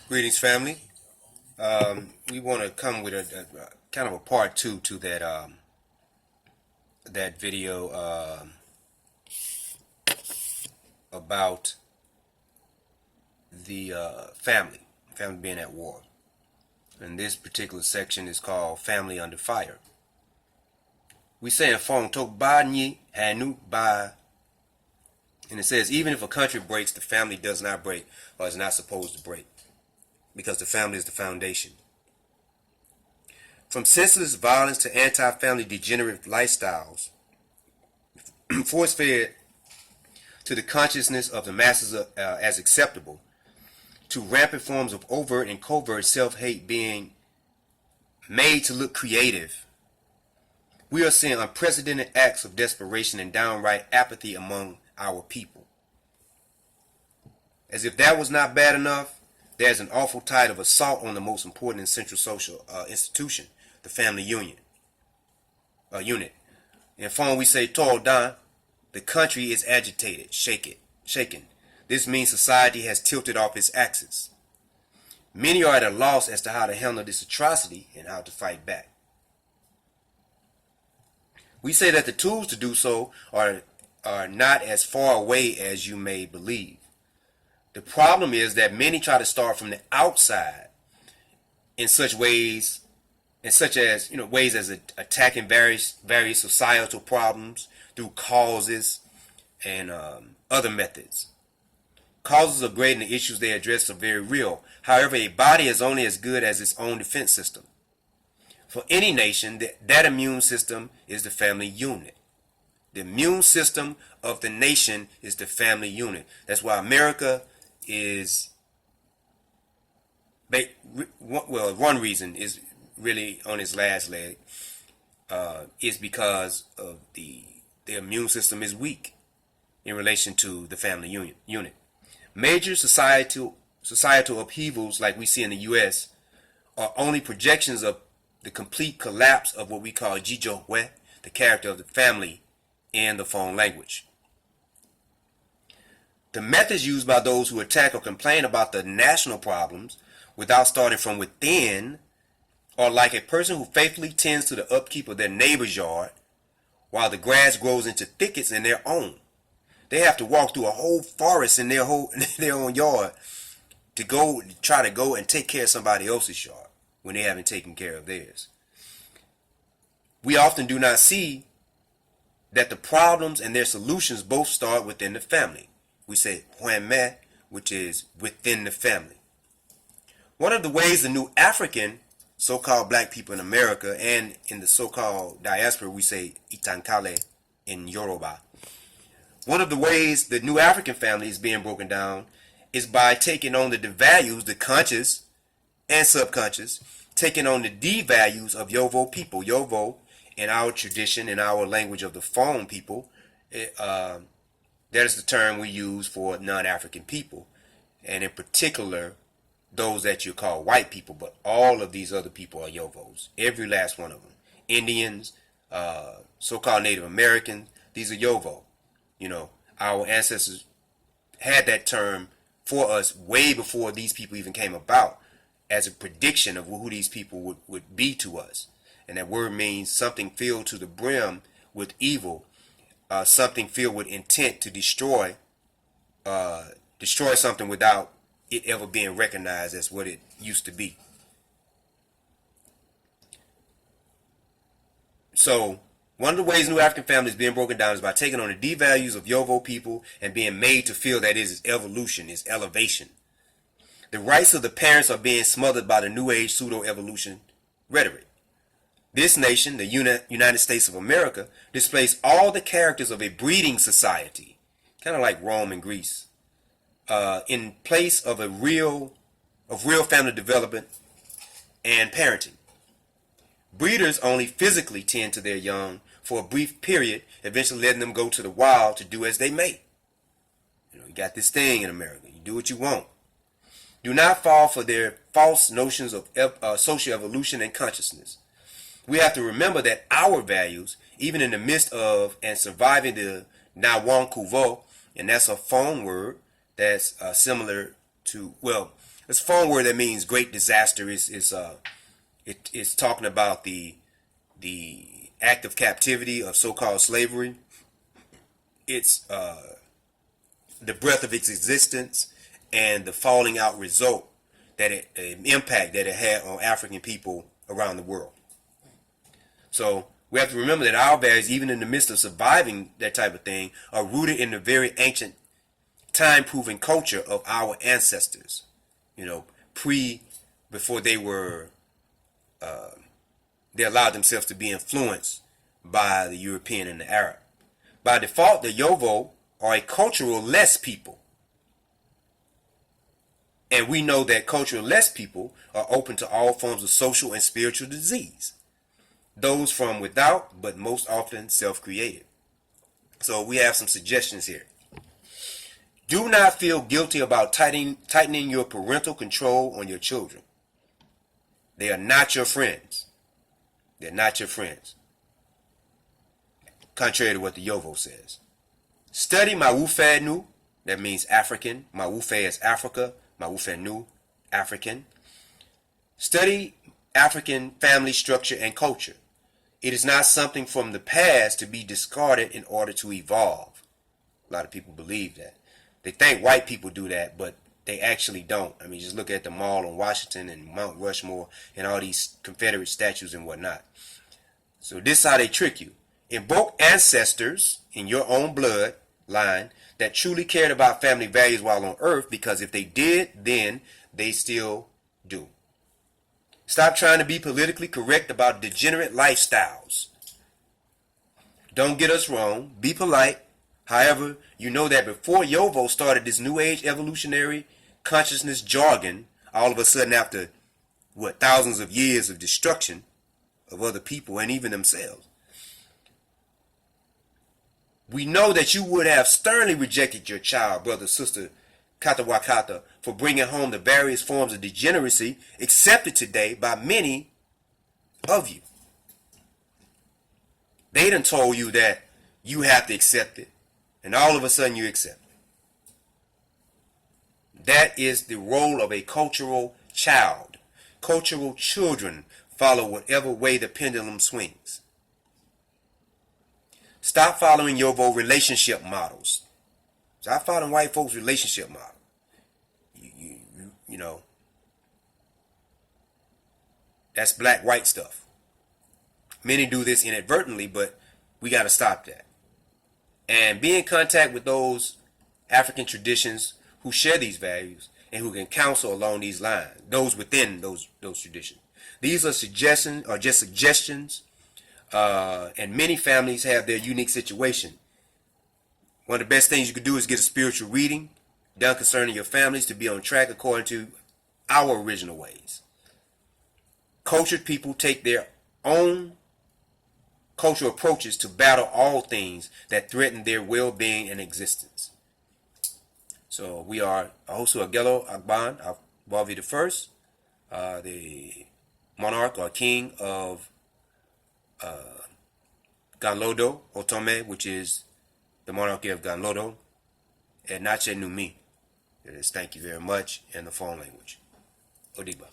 Greetings, family. We want to come with a kind of a part two to that video about the family being at war. And this particular section is called "Family Under Fire." We say in Fong Tok Ba Nyi Hanu Ba, and it says even if a country breaks, the family does not break, or is not supposed to break, because the family is the foundation. From senseless violence to anti-family degenerate lifestyles, force-fed to the consciousness of the masses as acceptable, to rampant forms of overt and covert self-hate being made to look creative, we are seeing unprecedented acts of desperation and downright apathy among our people. As if that was not bad enough, there's an awful tide of assault on the most important and central social institution, the family unit. In Fong we say Tol Dan, the country is agitated, shaken. This means society has tilted off its axis. Many are at a loss as to how to handle this atrocity and how to fight back. We say that the tools to do so are not as far away as you may believe. The problem is that many try to start from the outside in such ways as attacking various societal problems through causes and other methods. Causes are great and the issues they address are very real. However, a body is only as good as its own defense system. For any nation, that immune system is the family unit. The immune system of the nation is the family unit. That's why America is, one reason is really on its last leg, is because of the immune system is weak in relation to the family unit. Major societal upheavals like we see in the U.S. are only projections of the complete collapse of what we call Jijohwe, the character of the family in the Fong language. The methods used by those who attack or complain about the national problems without starting from within are like a person who faithfully tends to the upkeep of their neighbor's yard while the grass grows into thickets in their own. They have to walk through a whole forest in their own yard to try to go and take care of somebody else's yard when they haven't taken care of theirs. We often do not see that the problems and their solutions both start within the family. We say Huenme, which is within the family. One of the ways the new African, so-called black people in America, and in the so-called diaspora, we say Itankale in Yoruba. One of the ways the new African family is being broken down is by taking on the values, the conscious and subconscious, taking on the D values of Yovo people. Yovo, in our tradition, in our language of the Fong people, that is the term we use for non-African people, and in particular, those that you call white people, but all of these other people are Yovos. Every last one of them. Indians, so-called Native Americans, these are Yovo. Our ancestors had that term for us way before these people even came about, as a prediction of who these people would be to us. And that word means something filled to the brim with evil, something filled with intent to destroy something without it ever being recognized as what it used to be. So, one of the ways New African family is being broken down is by taking on the D values of Yovo people and being made to feel that it is evolution, is elevation. The rights of the parents are being smothered by the New Age pseudo-evolution rhetoric. This nation, the United States of America, displays all the characters of a breeding society, kind of like Rome and Greece, in place of real family development and parenting. Breeders only physically tend to their young for a brief period, eventually letting them go to the wild to do as they may. You got this thing in America. You do what you want. Do not fall for their false notions of social evolution and consciousness. We have to remember that our values, even in the midst of and surviving the Nawang Kuvo, and that's a Fong word that's similar well, it's a foreign word that means great disaster. It's talking about the act of captivity of so-called slavery. It's the breadth of its existence and the falling out result that impact that it had on African people around the world. So we have to remember that our values, even in the midst of surviving that type of thing, are rooted in the very ancient, time-proven culture of our ancestors. You know, before they allowed themselves to be influenced by the European and the Arab. By default, the Yovo are a cultural less people. And we know that cultural less people are open to all forms of social and spiritual disease. Those from without, but most often self-created. So we have some suggestions here. Do not feel guilty about tightening your parental control on your children. They are not your friends. They're not your friends. Contrary to what the Yovo says. Study Mawufenu, that means African. Mawufe is Africa. Mawufenu, African. Study African family structure and culture. It is not something from the past to be discarded in order to evolve. A lot of people believe that. They think white people do that, but they actually don't. I mean, just look at the Mall on Washington and Mount Rushmore and all these Confederate statues and whatnot. So this is how they trick you. Invoke ancestors in your own blood line that truly cared about family values while on earth, because if they did, then they still do. Stop trying to be politically correct about degenerate lifestyles. Don't get us wrong. Be polite. However, you know that before Yovo started this new age evolutionary consciousness jargon, all of a sudden after, thousands of years of destruction of other people and even themselves, we know that you would have sternly rejected your child, brother, sister, Katawakata, for bringing home the various forms of degeneracy accepted today by many of you. They done told you that you have to accept it, and all of a sudden you accept it. That is the role of a cultural child. Cultural children follow whatever way the pendulum swings. Stop following Yovo relationship models. Stop following white folks' relationship model. You know, that's black-white stuff. Many do this inadvertently, but we got to stop that. And be in contact with those African traditions who share these values and who can counsel along these lines, those within those traditions. These are suggestions, or just suggestions, and many families have their unique situation. One of the best things you could do is get a spiritual reading done concerning your families to be on track according to our original ways. Cultured people take their own cultural approaches to battle all things that threaten their well-being and existence. So we are Ahosu Agelo Agban Abavi I, the monarch or king of Ganlodo Otome, which is the monarchy of Ganlodo, and Nache Numi. It is thank you very much in the phone language. Odiba.